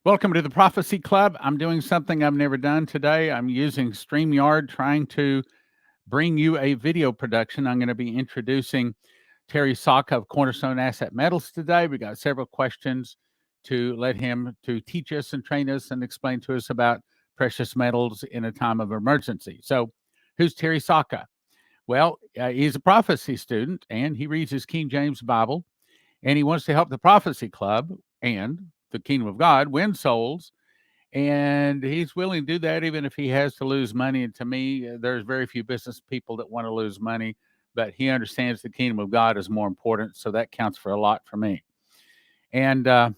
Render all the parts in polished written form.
Welcome to the Prophecy Club. I'm doing something I've never done today. I'm using StreamYard trying to bring you a video production. I'm going to be introducing Terry Sacka of Cornerstone Asset Metals today. We got several questions to let him to teach us and train us and explain to us about precious metals in a time of emergency. So, who's Terry Sacka? Well, he's a prophecy student and he reads his King James Bible, and he wants to help the Prophecy Club and the Kingdom of God win souls. And he's willing to do that even if he has to lose money. And to me, there's very few business people that want to lose money, but he understands the Kingdom of God is more important. So that counts for a lot for me. And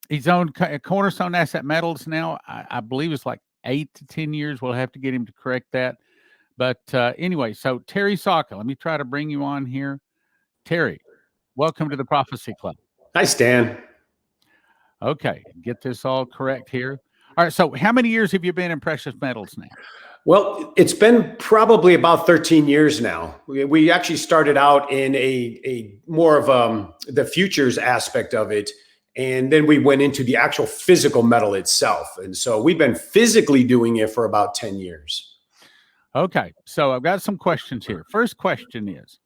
he's owned Cornerstone Asset Metals now. I believe it's like 8 to 10 years. We'll have to get him to correct that. But anyway, so Terry Sacka, let me try to bring you on here. Terry, welcome to the Prophecy Club. Hi, Stan. Okay, get this all correct here. All right, so how many years have you been in precious metals now? Well, it's been probably about 13 years now. We actually started out in a more of the futures aspect of it, and then we went into the actual physical metal itself. And so we've been physically doing it for about 10 years. Okay, so I've got some questions here. First question is,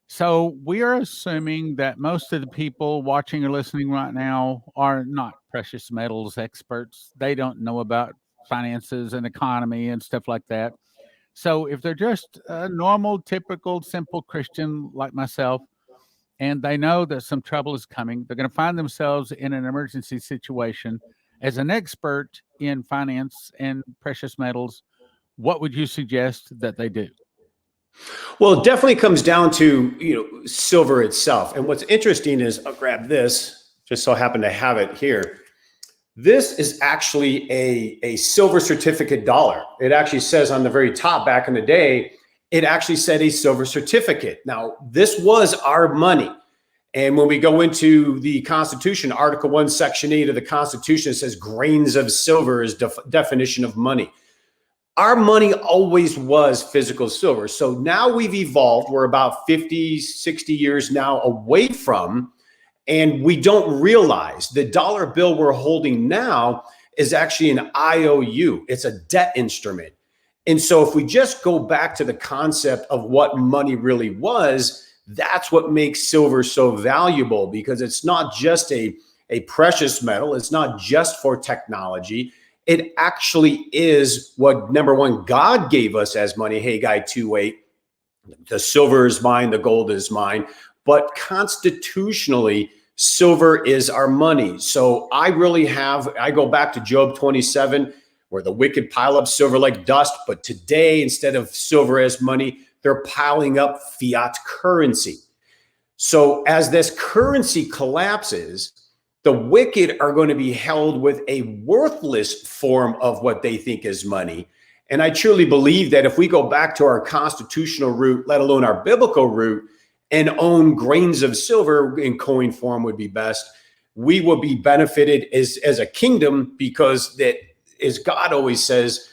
so we are assuming that most of the people watching or listening right now are not precious metals experts. They don't know about finances and economy and stuff like that. So if they're just a normal, typical, simple Christian like myself, and they know that some trouble is coming, they're going to find themselves in an emergency situation. As an expert in finance and precious metals, what would you suggest that they do? Well, it definitely comes down to, silver itself. And what's interesting is, I'll grab this, just so I happen to have it here. This is actually a silver certificate dollar. It actually says on the very top, back in the day, it actually said a silver certificate. Now, this was our money. And when we go into the Constitution, Article 1, Section 8 of the Constitution, it says grains of silver is definition of money. Our money always was physical silver. So now we've evolved. We're about 50, 60 years now away from, and we don't realize the dollar bill we're holding now is actually an IOU. It's a debt instrument. And so if we just go back to the concept of what money really was, that's what makes silver so valuable, because it's not just a precious metal. It's not just for technology. It actually is what, number one, God gave us as money. Haggai 2:8, the silver is mine, the gold is mine. But constitutionally, silver is our money. So I go back to Job 27, where the wicked pile up silver like dust. But today, instead of silver as money, they're piling up fiat currency. So as this currency collapses, the wicked are going to be held with a worthless form of what they think is money. And I truly believe that if we go back to our constitutional root, let alone our biblical root, and own grains of silver in coin form would be best, we will be benefited as a kingdom, because that, as God always says,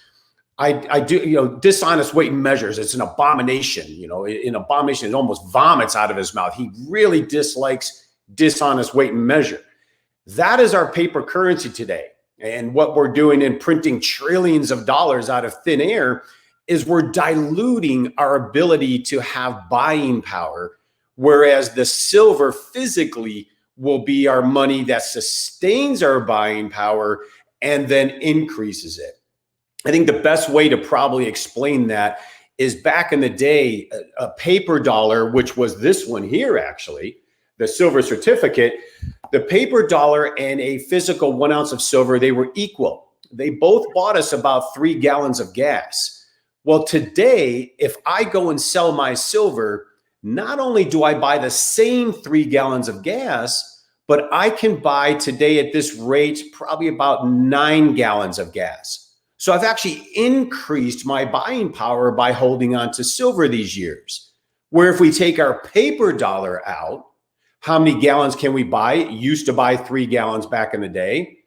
I do, dishonest weight and measures. It's an abomination. An abomination, it almost vomits out of his mouth. He really dislikes dishonest weight and measure. That is our paper currency today. And what we're doing in printing trillions of dollars out of thin air is we're diluting our ability to have buying power, whereas the silver physically will be our money that sustains our buying power and then increases it. I think the best way to probably explain that is, back in the day, a paper dollar, which was this one here, actually, the silver certificate, the paper dollar and a physical 1 ounce of silver, they were equal. They both bought us about 3 gallons of gas. Well, today, if I go and sell my silver, not only do I buy the same 3 gallons of gas, but I can buy today at this rate probably about 9 gallons of gas. So I've actually increased my buying power by holding on to silver these years. Where if we take our paper dollar out, how many gallons can we buy? It used to buy 3 gallons back in the day.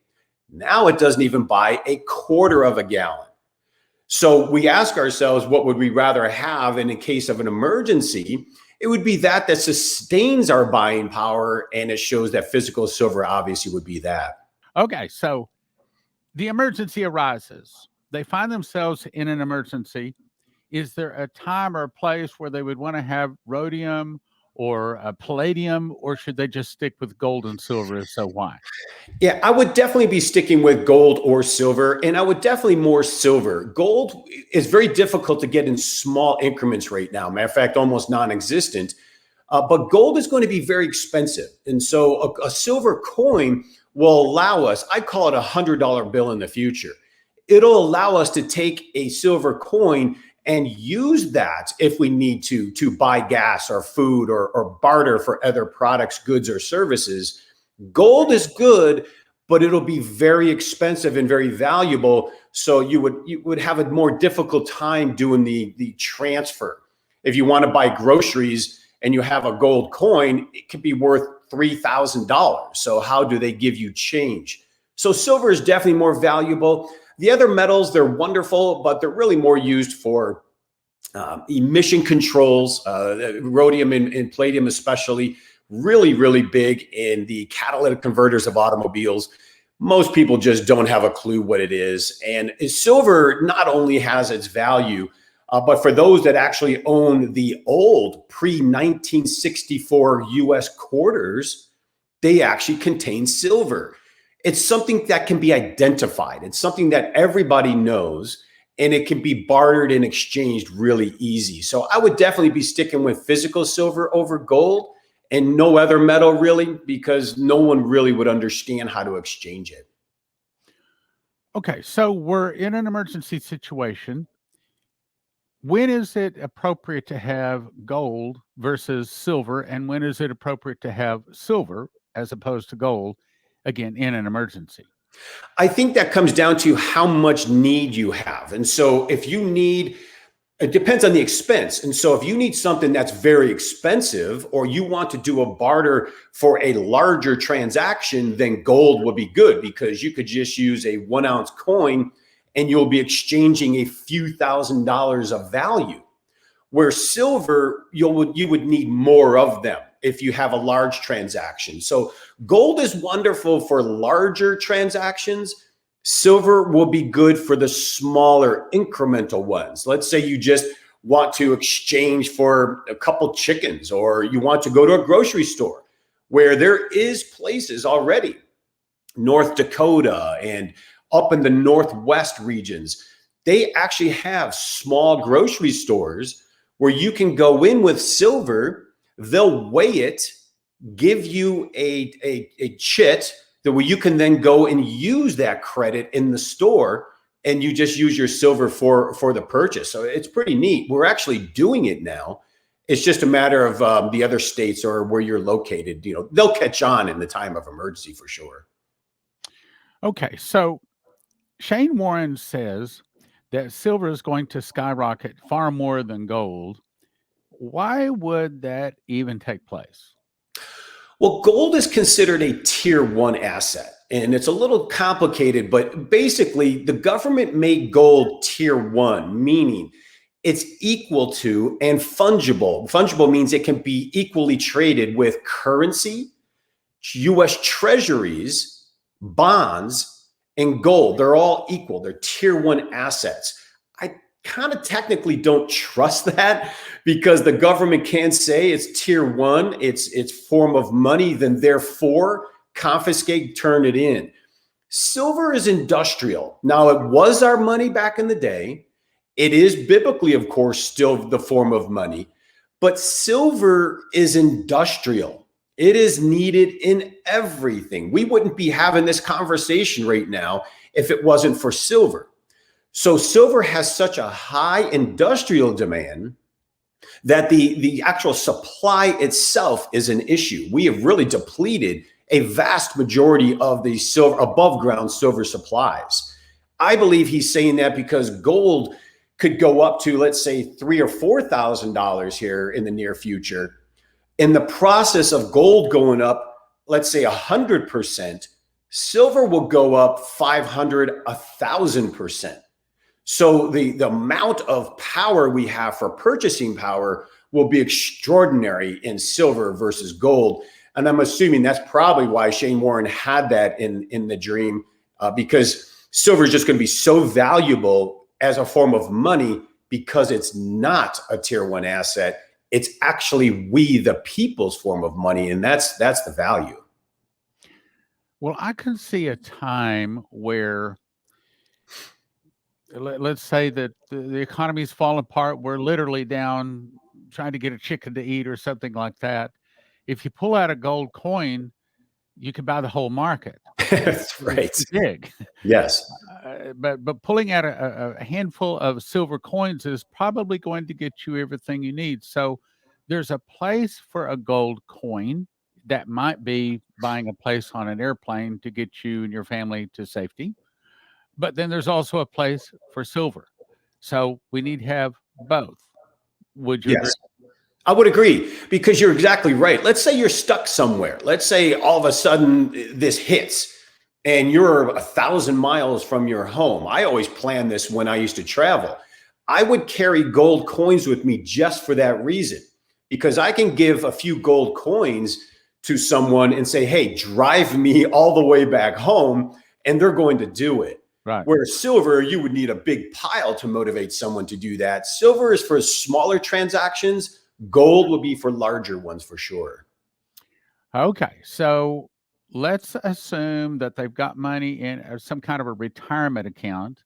Now it doesn't even buy a quarter of a gallon. So we ask ourselves, what would we rather have in a case of an emergency? It would be that sustains our buying power, and it shows that physical silver obviously would be that. Okay, so the emergency arises. They find themselves in an emergency. Is there a time or a place where they would want to have rhodium or palladium, or should they just stick with gold and silver? If so, why? Yeah, I would definitely be sticking with gold or silver, and I would definitely more silver. Gold is very difficult to get in small increments right now. Matter of fact, almost non-existent. But gold is going to be very expensive. And so a silver coin will allow us, I call it a $100 bill in the future. It'll allow us to take a silver coin and use that if we need to buy gas or food or barter for other products, goods, or services. Gold is good, but it'll be very expensive and very valuable. So you would have a more difficult time doing the transfer. If you want to buy groceries and you have a gold coin, it could be worth $3,000. So how do they give you change? So silver is definitely more valuable. The other metals, they're wonderful, but they're really more used for emission controls, rhodium and palladium especially, really, really big in the catalytic converters of automobiles. Most people just don't have a clue what it is. And silver not only has its value, but for those that actually own the old pre-1964 US quarters, they actually contain silver. It's something that can be identified. It's something that everybody knows, and it can be bartered and exchanged really easy. So I would definitely be sticking with physical silver over gold and no other metal really, because no one really would understand how to exchange it. Okay, so we're in an emergency situation. When is it appropriate to have gold versus silver? And when is it appropriate to have silver as opposed to gold, again, in an emergency? I think that comes down to how much need you have. And so if you need, it depends on the expense. And so if you need something that's very expensive, or you want to do a barter for a larger transaction, then gold would be good, because you could just use a 1 ounce coin and you'll be exchanging a few $1,000s of value. Where silver, you would need more of them if you have a large transaction. So gold is wonderful for larger transactions. Silver will be good for the smaller incremental ones. Let's say you just want to exchange for a couple chickens, or you want to go to a grocery store where there is places already, North Dakota and up in the Northwest regions, they actually have small grocery stores where you can go in with silver. They'll weigh it, give you a chit that where you can then go and use that credit in the store, and you just use your silver for the purchase. So it's pretty neat. We're actually doing it now. It's just a matter of the other states or where you're located. You know, they'll catch on in the time of emergency for sure. Okay, so Shane Warren says that silver is going to skyrocket far more than gold. Why would that even take place? Well, gold is considered a tier 1 asset, and it's a little complicated, but basically the government made gold tier 1, meaning it's equal to and fungible. Fungible means it can be equally traded with currency, US treasuries, bonds, and gold. They're all equal. They're tier 1 assets. I kind of technically don't trust that, because the government can't say it's tier 1, it's form of money, then therefore confiscate, turn it in. Silver is industrial. Now, it was our money back in the day. It is biblically, of course, still the form of money, but silver is industrial. It is needed in everything. We wouldn't be having this conversation right now if it wasn't for silver. So silver has such a high industrial demand that the actual supply itself is an issue. We have really depleted a vast majority of the silver, above ground silver supplies. I believe he's saying that because gold could go up to, let's say, $3,000 or $4,000 here in the near future. In the process of gold going up, let's say 100%, silver will go up 500, 1,000%. So the amount of power we have for purchasing power will be extraordinary in silver versus gold. And I'm assuming that's probably why Shane Warren had that in the dream, because silver is just going to be so valuable as a form of money because it's not a tier 1 asset. It's actually we, the people's form of money. And that's the value. Well, I can see a time where, let's say that the economy's falling apart. We're literally down trying to get a chicken to eat or something like that. If you pull out a gold coin, you can buy the whole market. That's right. It's big. Yes. But pulling out a handful of silver coins is probably going to get you everything you need. So there's a place for a gold coin that might be buying a place on an airplane to get you and your family to safety. But then there's also a place for silver. So we need to have both. Would you agree? Yes. I would agree, because you're exactly right. Let's say you're stuck somewhere. Let's say all of a sudden this hits and you're 1,000 miles from your home. I always planned this when I used to travel. I would carry gold coins with me just for that reason, because I can give a few gold coins to someone and say, hey, drive me all the way back home, and they're going to do it. Right. Whereas silver, you would need a big pile to motivate someone to do that. Silver is for smaller transactions. Gold will be for larger ones for sure. Okay. So let's assume that they've got money in some kind of a retirement account.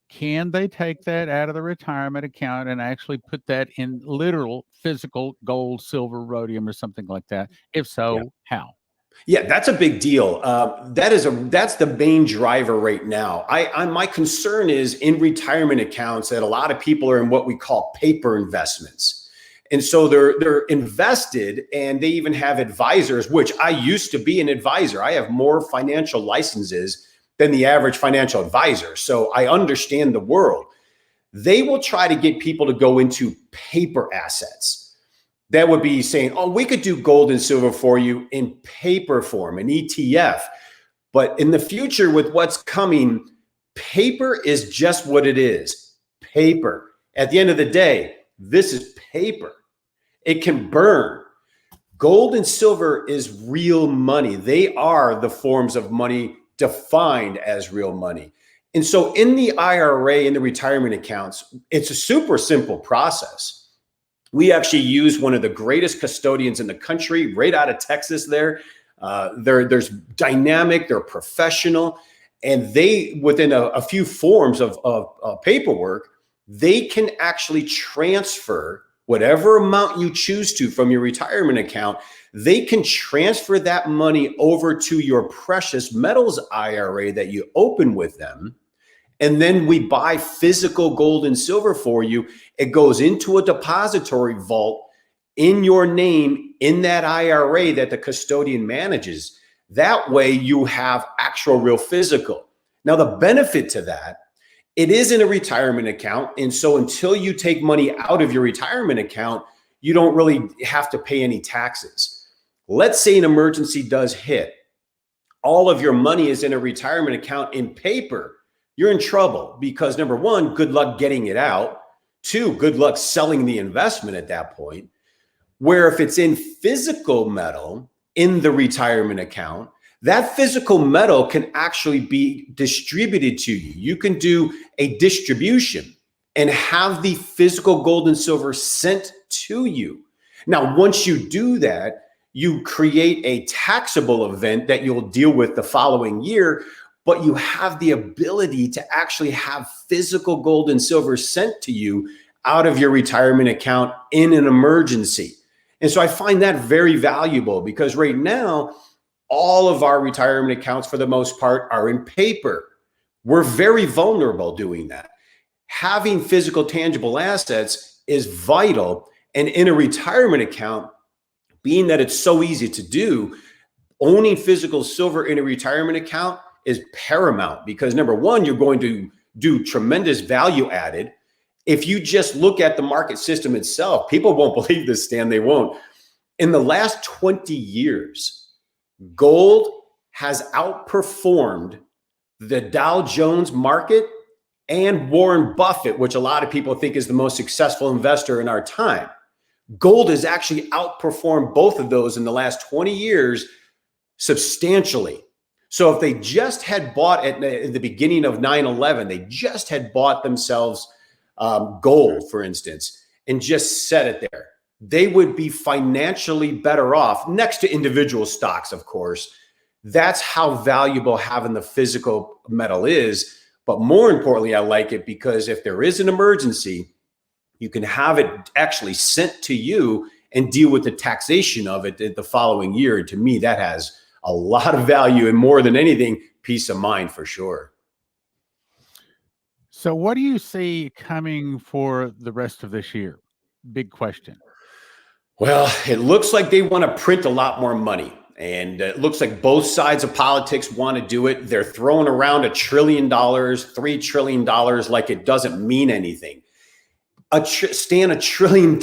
Can they take that out of the retirement account and actually put that in literal physical gold, silver, rhodium, or something like that? If so, how? Yeah, that's a big deal. That's the main driver right now. My concern is in retirement accounts that a lot of people are in what we call paper investments. And so they're invested, and they even have advisors, which I used to be an advisor. I have more financial licenses than the average financial advisor. So I understand the world. They will try to get people to go into paper assets. That would be saying, oh, we could do gold and silver for you in paper form, an ETF. But in the future, with what's coming, paper is just what it is, paper. At the end of the day, this is paper. It can burn. Gold and silver is real money. They are the forms of money defined as real money. And so in the IRA, in the retirement accounts, it's a super simple process. We actually use one of the greatest custodians in the country, right out of Texas there. There's dynamic, they're professional, and they, within a few forms of paperwork, they can actually transfer whatever amount you choose to from your retirement account. They can transfer that money over to your precious metals IRA that you open with them. And then we buy physical gold and silver for you. It goes into a depository vault in your name in that IRA that the custodian manages. That way you have actual real physical. Now, the benefit to that, it is in a retirement account. And so until you take money out of your retirement account, you don't really have to pay any taxes. Let's say an emergency does hit. All of your money is in a retirement account in paper. You're in trouble because, number one, good luck getting it out. Two, good luck selling the investment at that point. Where if it's in physical metal in the retirement account, that physical metal can actually be distributed to you. You can do a distribution and have the physical gold and silver sent to you. Now, once you do that, you create a taxable event that you'll deal with the following year, but you have the ability to actually have physical gold and silver sent to you out of your retirement account in an emergency. And so I find that very valuable because right now, all of our retirement accounts for the most part are in paper. We're very vulnerable doing that. Having physical tangible assets is vital. And in a retirement account, being that it's so easy to do, owning physical silver in a retirement account is paramount because, number one, you're going to do tremendous value added. If you just look at the market system itself, people won't believe this, Stan, they won't. In the last 20 years, gold has outperformed the Dow Jones market and Warren Buffett, which a lot of people think is the most successful investor in our time. Gold has actually outperformed both of those in the last 20 years substantially. So if they just had bought at the beginning of 9/11, they just had bought themselves gold, for instance, and just set it there, they would be financially better off, next to individual stocks, of course. That's how valuable having the physical metal is. But more importantly, I like it because if there is an emergency, you can have it actually sent to you and deal with the taxation of it the following year. And to me, that has a lot of value, and more than anything, peace of mind for sure. So, what do you see coming for the rest of this year? Big question. Well, it looks like they want to print a lot more money. And it looks like both sides of politics want to do it. They're throwing around $1 trillion, $3 trillion like it doesn't mean anything. Stan, $1 trillion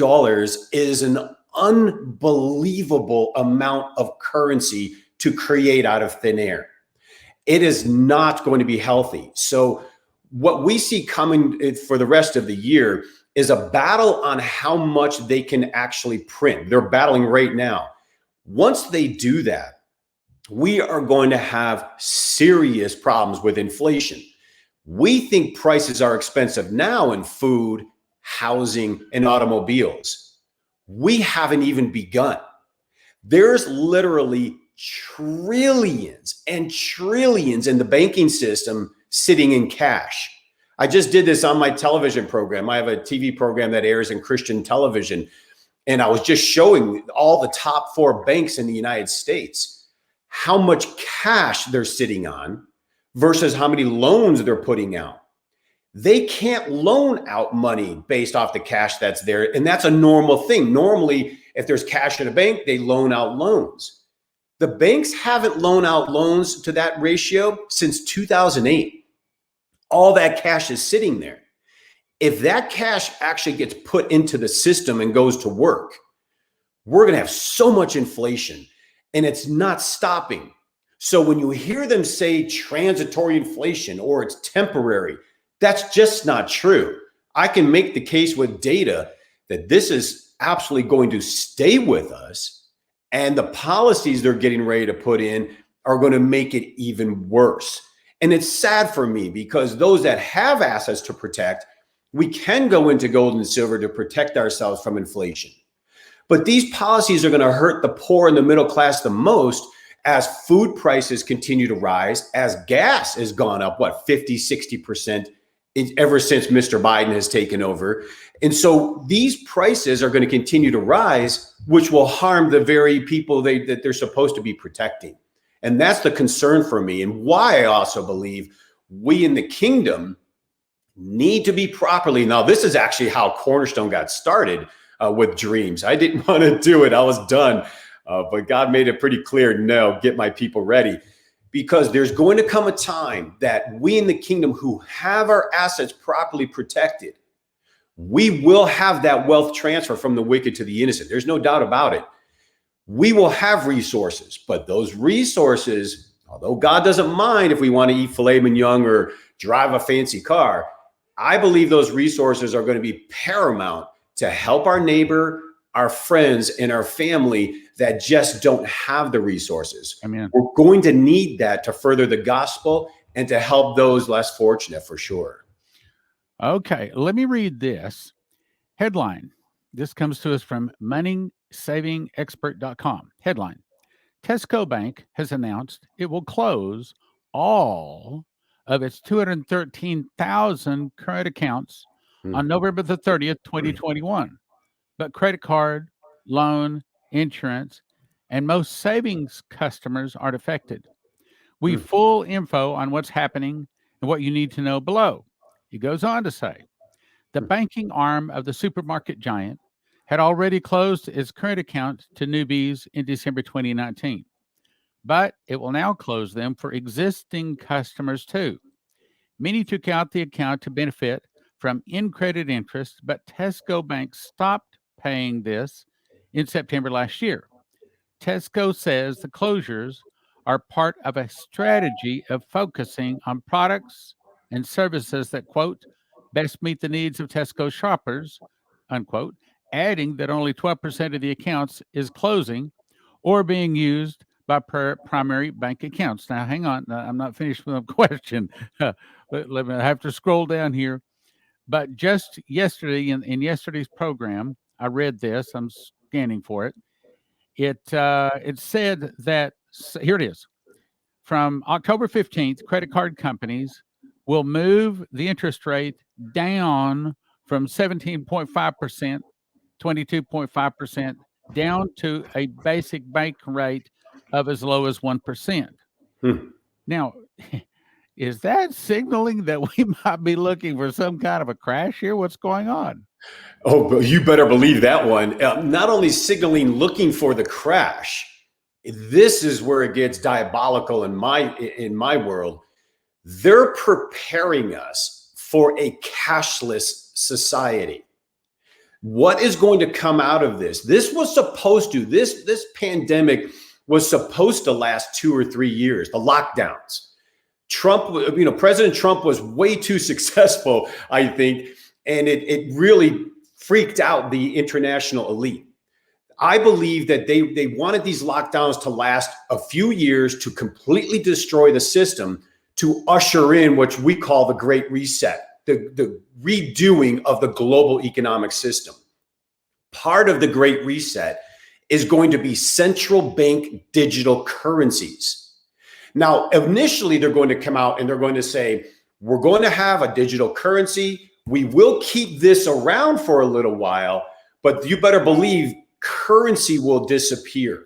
is an unbelievable amount of currency to create out of thin air. It is not going to be healthy. So what we see coming for the rest of the year is a battle on how much they can actually print. They're battling right now. Once they do that, we are going to have serious problems with inflation. We think prices are expensive now in food, housing, and automobiles. We haven't even begun. There's literally trillions and trillions in the banking system sitting in cash. I just did this on my television program. I have a TV program that airs in Christian television. And I was just showing all the top 4 banks in the United States, how much cash they're sitting on versus how many loans they're putting out. They can't loan out money based off the cash that's there. And that's a normal thing. Normally, if there's cash in a bank, they loan out loans. The banks haven't loaned out loans to that ratio since 2008. All that cash is sitting there. If that cash actually gets put into the system and goes to work, we're going to have so much inflation, and it's not stopping. So when you hear them say transitory inflation or it's temporary, that's just not true. I can make the case with data that this is absolutely going to stay with us, and the policies they're getting ready to put in are going to make it even worse. And it's sad for me because those that have assets to protect, we can go into gold and silver to protect ourselves from inflation. But these policies are going to hurt the poor and the middle class the most as food prices continue to rise, as gas has gone up, 50, 60% ever since Mr. Biden has taken over. And so these prices are going to continue to rise, which will harm the very people that they're supposed to be protecting. And that's the concern for me, and why I also believe we in the kingdom need to be properly. Now, this is actually how Cornerstone got started with dreams. I didn't want to do it. I was done. But God made it pretty clear, no, get my people ready. Because there's going to come a time that we in the kingdom who have our assets properly protected, we will have that wealth transfer from the wicked to the innocent. There's no doubt about it. We will have resources, but those resources, although God doesn't mind if we want to eat filet mignon or drive a fancy car, I believe those resources are going to be paramount to help our neighbor, our friends, and our family that just don't have the resources. Amen. We're going to need that to further the gospel and to help those less fortunate for sure. Okay, let me read this headline. This comes to us from moneysavingexpert.com. Headline: Tesco Bank has announced it will close all of its 213,000 current accounts on November the 30th, 2021. But credit card, loan, insurance, and most savings customers aren't affected. We full info on what's happening and what you need to know below. He goes on to say, the banking arm of the supermarket giant had already closed its current account to newbies in December 2019, but it will now close them for existing customers too. Many took out the account to benefit from in-credit interest, but Tesco Bank stopped paying this in September last year. Tesco says the closures are part of a strategy of focusing on products and services that, quote, best meet the needs of Tesco shoppers, unquote, adding that only 12% of the accounts is closing or being used by primary bank accounts. Now, hang on. I'm not finished with the question. Let me, I have to scroll down here. But just yesterday, in yesterday's program, I read this. I'm scanning for it. It said that, here it is. From October 15th, credit card companies will move the interest rate down from 17.5%, 22.5%, down to a basic bank rate of as low as 1%. Now, is that signaling that we might be looking for some kind of a crash here? What's going on? Oh, but you better believe that one. Not only signaling looking for the crash, this is where it gets diabolical in my world. They're preparing us for a cashless society. What is going to come out of this? This was supposed to, this pandemic was supposed to last 2 or 3 years, the lockdowns. President Trump was way too successful, I think, and it really freaked out the international elite. I believe that they wanted these lockdowns to last a few years to completely destroy the system, to usher in what we call the Great Reset, the redoing of the global economic system. Part of the Great Reset is going to be central bank digital currencies. Now, initially, they're going to come out and they're going to say, we're going to have a digital currency. We will keep this around for a little while, but you better believe currency will disappear.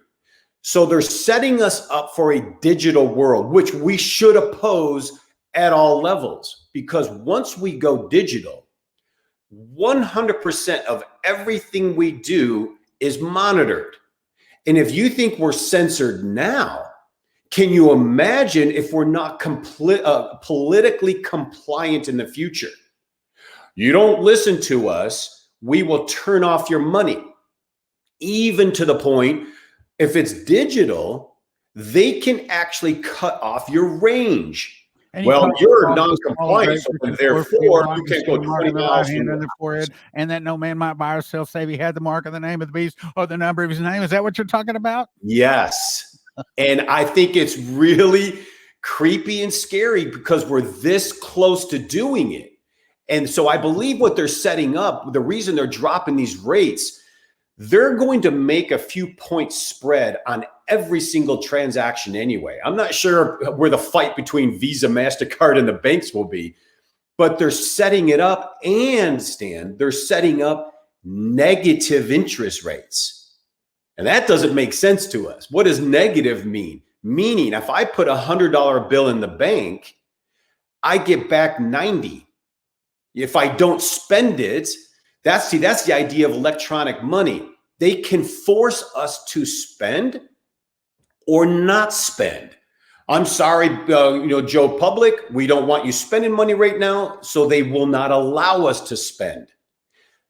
So they're setting us up for a digital world, which we should oppose at all levels, because once we go digital, 100% of everything we do is monitored. And if you think we're censored now, can you imagine if we're not politically compliant in the future? You don't listen to us, we will turn off your money. Even to the point, if it's digital, they can actually cut off your range. Well, you're non-compliant, so therefore you can't go 20 miles from the forehead, and that no man might buy or sell save he had the mark of the name of the beast or the number of his name. Is that what you're talking about? Yes. And I think it's really creepy and scary because we're this close to doing it. And so I believe what they're setting up, the reason they're dropping these rates, they're going to make a few points spread on every single transaction anyway. I'm not sure where the fight between Visa, MasterCard, and the banks will be, but they're setting it up, and Stan, they're setting up negative interest rates. And that doesn't make sense to us. What does negative mean? Meaning if I put $100 bill in the bank, I get back 90. If I don't spend it, that's the idea of electronic money. They can force us to spend or not spend. I'm sorry, Joe Public, we don't want you spending money right now, so they will not allow us to spend.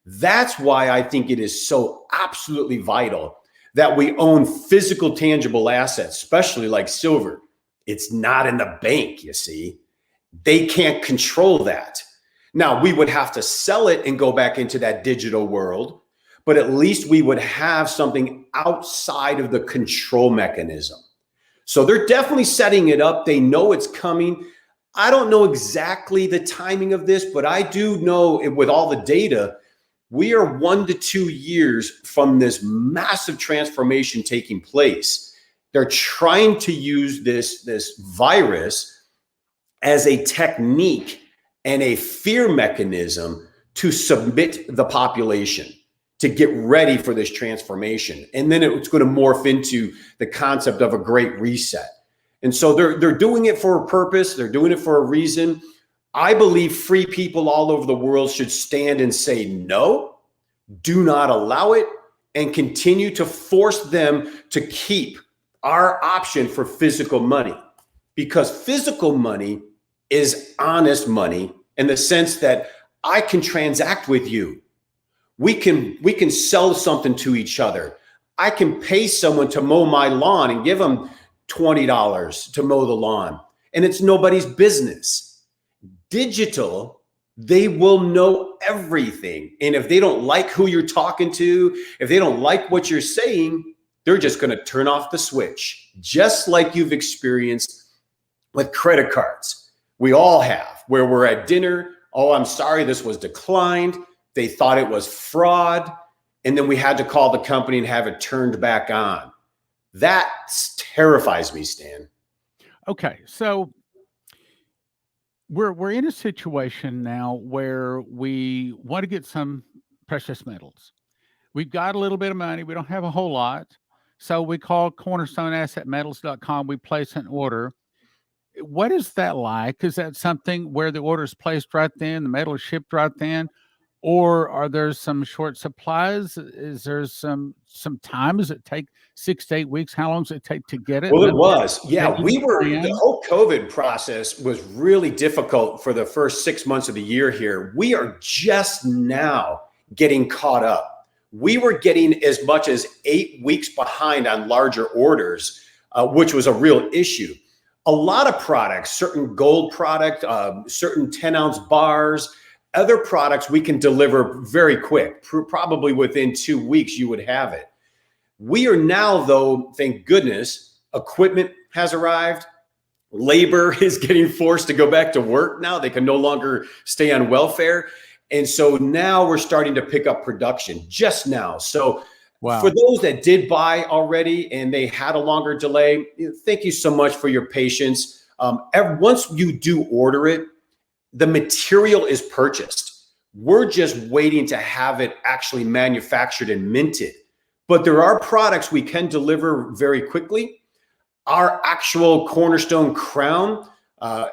That's why I think it is so absolutely vital that we own physical, tangible assets, especially like silver. It's not in the bank, you see. They can't control that. Now, we would have to sell it and go back into that digital world, but at least we would have something outside of the control mechanism. So they're definitely setting it up. They know it's coming. I don't know exactly the timing of this, but I do know with all the data, we are 1 to 2 years from this massive transformation taking place. They're trying to use this virus as a technique and a fear mechanism to submit the population, to get ready for this transformation. And then it's going to morph into the concept of a great reset. And so they're doing it for a purpose. They're doing it for a reason. I believe free people all over the world should stand and say no, do not allow it, and continue to force them to keep our option for physical money. Because physical money is honest money in the sense that I can transact with you. We can sell something to each other. I can pay someone to mow my lawn and give them $20 to mow the lawn, and it's nobody's business. Digital, They will know everything. And if they don't like who you're talking to, if they don't like what you're saying, they're just going to turn off the switch, just like you've experienced with credit cards. We all have, where we're at dinner. Oh, I'm sorry, this was declined. They thought it was fraud. And then we had to call the company and have it turned back on. That terrifies me, Stan. Okay, so we're in a situation now where we want to get some precious metals. We've got a little bit of money. We don't have a whole lot. So we call cornerstoneassetmetals.com. We place an order. What is that like? Is that something where the order is placed right then, the metal is shipped right then? Or are there some short supplies? Is there some time? Does it take 6 to 8 weeks? How long does it take to get it? Well, it was. Yeah, Plan? the whole COVID process was really difficult for the first 6 months of the year here. We are just now getting caught up. We were getting as much as 8 weeks behind on larger orders, which was a real issue. A lot of products, certain gold product, certain 10-ounce bars, other products we can deliver very quick. Probably within 2 weeks, you would have it. We are now, though, thank goodness, equipment has arrived. Labor is getting forced to go back to work now. They can no longer stay on welfare. And so now we're starting to pick up production just now. So for those that did buy already and they had a longer delay, thank you so much for your patience. Once you do order it, the material is purchased. We're just waiting to have it actually manufactured and minted. But there are products we can deliver very quickly. Our actual Cornerstone crown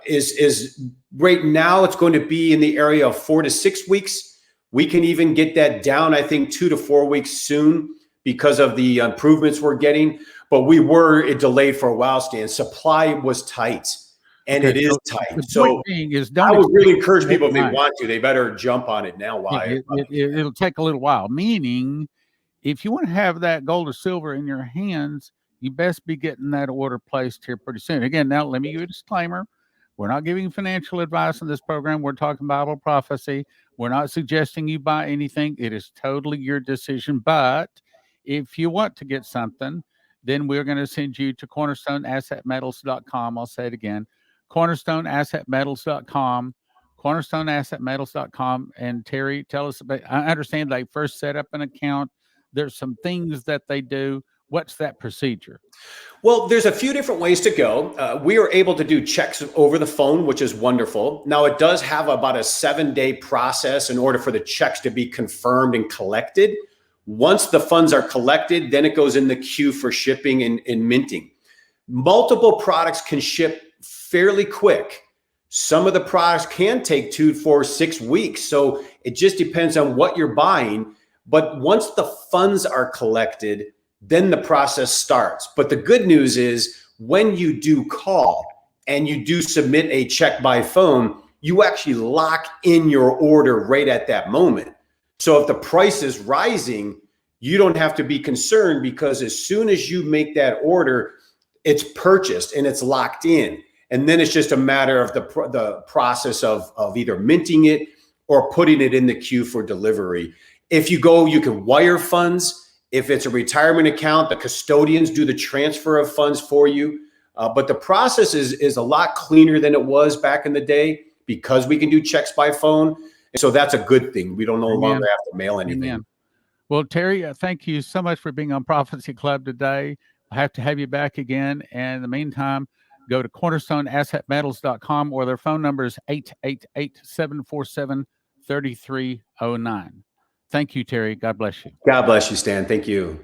is right now, it's going to be in the area of 4 to 6 weeks. We can even get that down, I think, 2 to 4 weeks soon because of the improvements we're getting. But we were delayed for a while, Stan. Supply was tight. And it is tight. So I would really encourage people, if they want to, they better jump on it now. Why? It'll take a little while. Meaning, if you want to have that gold or silver in your hands, you best be getting that order placed here pretty soon. Again, now let me give you a disclaimer. We're not giving financial advice on this program. We're talking Bible prophecy. We're not suggesting you buy anything. It is totally your decision. But if you want to get something, then we're going to send you to cornerstoneassetmetals.com. I'll say it again. cornerstoneassetmetals.com, cornerstoneassetmetals.com. And Terry, tell us about, I understand they first set up an account. There's some things that they do. What's that procedure? Well, there's a few different ways to go. We are able to do checks over the phone, which is wonderful. Now, it does have about a 7-day process in order for the checks to be confirmed and collected. Once the funds are collected, then it goes in the queue for shipping and minting. Multiple products can ship fairly quick. Some of the products can take 2, 4, 6 weeks. So it just depends on what you're buying. But once the funds are collected, then the process starts. But the good news is when you do call and you do submit a check by phone, you actually lock in your order right at that moment. So if the price is rising, you don't have to be concerned, because as soon as you make that order, it's purchased and it's locked in. And then it's just a matter of the process of either minting it or putting it in the queue for delivery. If you go, you can wire funds. If it's a retirement account, the custodians do the transfer of funds for you. But the process is a lot cleaner than it was back in the day, because we can do checks by phone. And so that's a good thing. We don't no longer have to mail anything. Amen. Well, Terry, thank you so much for being on Prophecy Club today. I'll have to have you back again. And in the meantime, go to cornerstoneassetmetals.com, or their phone number is 888-747-3309. Thank you, Terry. God bless you. God bless you, Stan. Thank you.